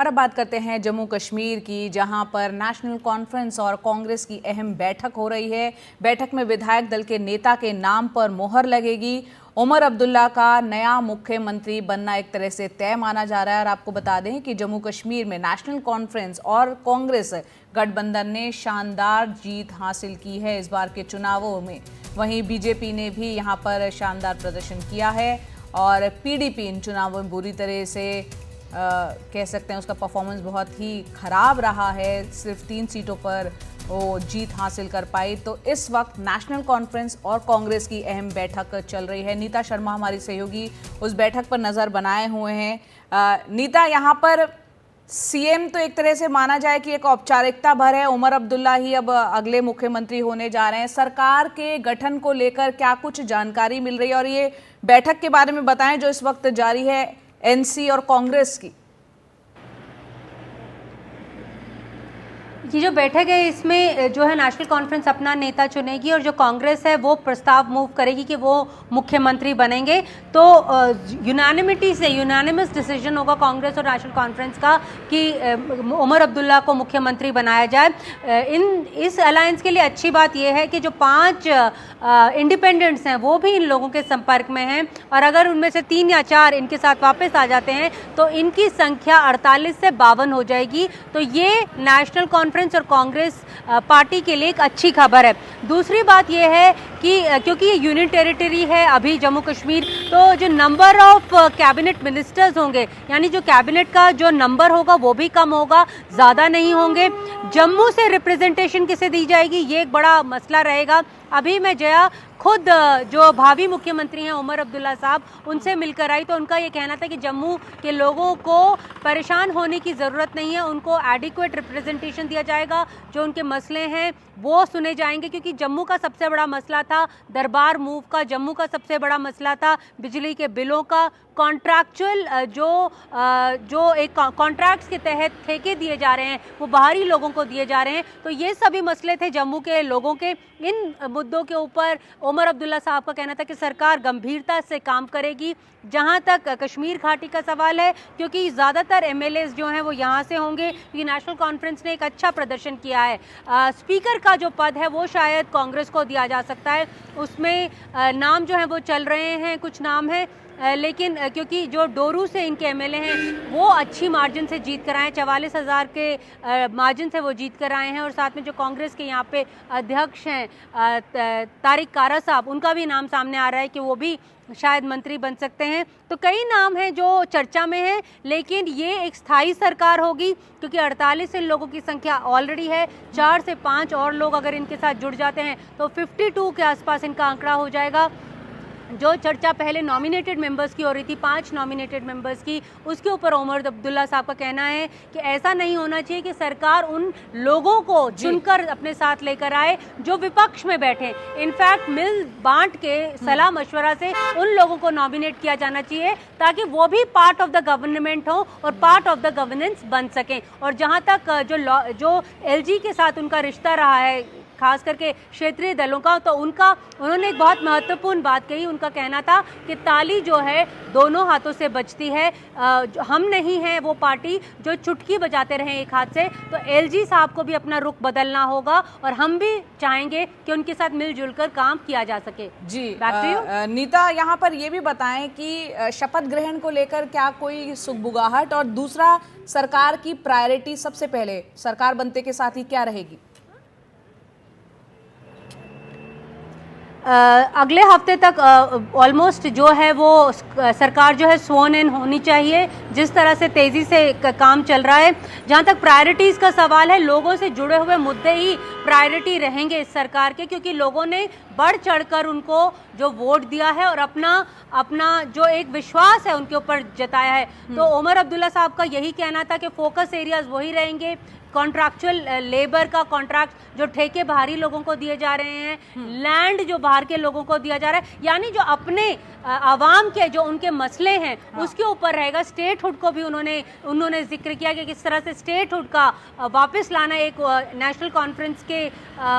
और अब बात करते हैं जम्मू कश्मीर की, जहां पर नेशनल कॉन्फ्रेंस और कांग्रेस की अहम बैठक हो रही है। बैठक में विधायक दल के नेता के नाम पर मोहर लगेगी। उमर अब्दुल्ला का नया मुख्यमंत्री बनना एक तरह से तय माना जा रहा है। और आपको बता दें कि जम्मू कश्मीर में नेशनल कॉन्फ्रेंस और कांग्रेस गठबंधन ने शानदार जीत हासिल की है इस बार के चुनावों में। वहीं बीजेपी ने भी यहां पर शानदार प्रदर्शन किया है और पीडीपी इन चुनावों में बुरी तरह से कह सकते हैं उसका परफॉर्मेंस बहुत ही खराब रहा है। सिर्फ 3 सीटों पर वो जीत हासिल कर पाई। तो इस वक्त नेशनल कॉन्फ्रेंस और कांग्रेस की अहम बैठक चल रही है। नीता शर्मा हमारी सहयोगी उस बैठक पर नज़र बनाए हुए हैं। नीता, यहाँ पर सीएम तो एक तरह से माना जाए कि एक औपचारिकता भर है, उमर अब्दुल्ला ही अब अगले मुख्यमंत्री होने जा रहे हैं। सरकार के गठन को लेकर क्या कुछ जानकारी मिल रही है, और ये बैठक के बारे में बताएं जो इस वक्त जारी है एनसी और कांग्रेस की। ये जो बैठक है इसमें जो है नेशनल कॉन्फ्रेंस अपना नेता चुनेगी और जो कांग्रेस है वो प्रस्ताव मूव करेगी कि वो मुख्यमंत्री बनेंगे। तो यूनानिमस डिसीजन होगा कांग्रेस और नेशनल कॉन्फ्रेंस का कि उमर अब्दुल्ला को मुख्यमंत्री बनाया जाए। इस अलायंस के लिए अच्छी बात यह है कि जो 5 इंडिपेंडेंट्स हैं वो भी इन लोगों के संपर्क में हैं, और अगर उनमें से 3 या 4 इनके साथ वापस आ जाते हैं तो इनकी संख्या 48 से 52 हो जाएगी। तो ये नेशनल कॉन्फ्रेंस और कांग्रेस पार्टी के लिए एक अच्छी खबर है। दूसरी बात यह है कि क्योंकि ये यूनियन टेरिटरी है अभी जम्मू कश्मीर, तो जो नंबर ऑफ कैबिनेट मिनिस्टर्स होंगे, यानी जो कैबिनेट का जो नंबर होगा वो भी कम होगा, ज़्यादा नहीं होंगे। जम्मू से रिप्रेजेंटेशन किसे दी जाएगी ये एक बड़ा मसला रहेगा। अभी मैं जया खुद जो भावी मुख्यमंत्री हैं उमर अब्दुल्ला साहब, उनसे मिलकर आई तो उनका ये कहना था कि जम्मू के लोगों को परेशान होने की ज़रूरत नहीं है, उनको एडिक्वेट रिप्रेजेंटेशन दिया जाएगा, जो उनके मसले हैं वो सुने जाएंगे। क्योंकि जम्मू का सबसे बड़ा मसला था दरबार मूव का, जम्मू का सबसे बड़ा मसला था बिजली के बिलों का, कॉन्ट्रैक्चुअल जो एक कॉन्ट्रैक्ट्स के तहत ठेके दिए जा रहे हैं वो बाहरी लोगों को दिए जा रहे हैं। तो ये सभी मसले थे जम्मू के लोगों के। इन मुद्दों के ऊपर उमर अब्दुल्ला साहब का कहना था कि सरकार गंभीरता से काम करेगी। जहां तक कश्मीर घाटी का सवाल है, क्योंकि ज़्यादातर एमएलएस जो हैं वो यहाँ से होंगे, क्योंकि नेशनल कॉन्फ्रेंस ने एक अच्छा प्रदर्शन किया है। स्पीकर का जो पद है वो शायद कांग्रेस को दिया जा सकता है, उसमें नाम जो है वो चल रहे हैं, कुछ नाम हैं, लेकिन क्योंकि जो डोरू से इनके एमएलए हैं वो अच्छी मार्जिन से जीत कर आए हैं, 44,000 के मार्जिन से वो जीत कर आए हैं। और साथ में जो कांग्रेस के यहाँ पे अध्यक्ष हैं तारिक कारा साहब, उनका भी नाम सामने आ रहा है कि वो भी शायद मंत्री बन सकते हैं। तो कई नाम हैं जो चर्चा में हैं, लेकिन ये एक स्थायी सरकार होगी क्योंकि 48 इन लोगों की संख्या ऑलरेडी है। 4 से 5 और लोग अगर इनके साथ जुड़ जाते हैं तो 52 के आसपास इनका आंकड़ा हो जाएगा। जो चर्चा पहले नॉमिनेटेड मेंबर्स की हो रही थी, 5 नॉमिनेटेड मेंबर्स की, उसके ऊपर उमर अब्दुल्ला साहब का कहना है कि ऐसा नहीं होना चाहिए कि सरकार उन लोगों को चुनकर अपने साथ लेकर आए जो विपक्ष में बैठे। इनफैक्ट मिल बांट के सलाह मशवरा से उन लोगों को नॉमिनेट किया जाना चाहिए ताकि वो भी पार्ट ऑफ द गवर्नमेंट हो और पार्ट ऑफ द गवर्नेंस बन सकें। और जहाँ तक जो एलजी के साथ उनका रिश्ता रहा है, खास करके क्षेत्रीय दलों का, तो उन्होंने एक बहुत महत्वपूर्ण बात कही। उनका कहना था कि ताली जो है दोनों हाथों से बजती है। हम नहीं हैं वो पार्टी जो चुटकी बजाते रहें एक हाथ से। तो एलजी साहब को भी अपना रुख बदलना होगा और हम भी चाहेंगे कि उनके साथ मिलजुल कर काम किया जा सके। जी नीता, यहाँ पर ये भी बताएं कि शपथ ग्रहण को लेकर क्या कोई सुगबुगाहट, और दूसरा सरकार की प्रायोरिटी सबसे पहले सरकार बनते के साथ ही क्या रहेगी? अगले हफ्ते तक ऑलमोस्ट जो है वो सरकार जो है स्worn इन होनी चाहिए, जिस तरह से तेज़ी से काम चल रहा है। जहाँ तक प्रायोरिटीज़ का सवाल है, लोगों से जुड़े हुए मुद्दे ही प्रायोरिटी रहेंगे इस सरकार के, क्योंकि लोगों ने बढ़ चढ़कर उनको जो वोट दिया है और अपना जो एक विश्वास है उनके ऊपर जताया है। तो उमर अब्दुल्ला साहब का यही कहना था कि फोकस एरियाज वही रहेंगे। कॉन्ट्रैक्चुअल लेबर का कॉन्ट्रैक्ट, जो ठेके बाहरी लोगों को दिए जा रहे हैं, लैंड जो बाहर के लोगों को दिया जा रहा है, यानी जो अपने आवाम के जो उनके मसले हैं उसके ऊपर रहेगा। स्टेटहुड को भी उन्होंने जिक्र किया कि किस तरह से स्टेटहुड का वापस लाना एक नेशनल कॉन्फ्रेंस के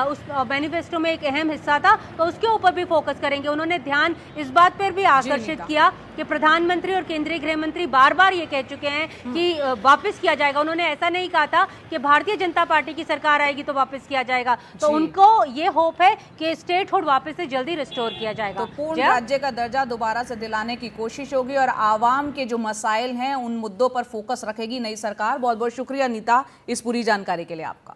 उस मैनिफेस्टो में एक अहम हिस्सा था। तो उसके ऊपर भी फोकस करेंगे। उन्होंने ध्यान इस बात पर भी आकर्षित किया कि प्रधानमंत्री और केंद्रीय गृह मंत्री बार बार ये कह चुके हैं कि वापस किया जाएगा। उन्होंने ऐसा नहीं कहा था कि भारतीय जनता पार्टी की सरकार आएगी तो वापस किया जाएगा। तो उनको ये होप है कि स्टेटहुड वापस से जल्दी रिस्टोर किया जाएगा। तो पूर्ण राज्य का दर्जा दोबारा से दिलाने की कोशिश होगी और आवाम के जो मसाइल हैं उन मुद्दों पर फोकस रखेगी नई सरकार। बहुत बहुत शुक्रिया नीता इस पूरी जानकारी के लिए आपका।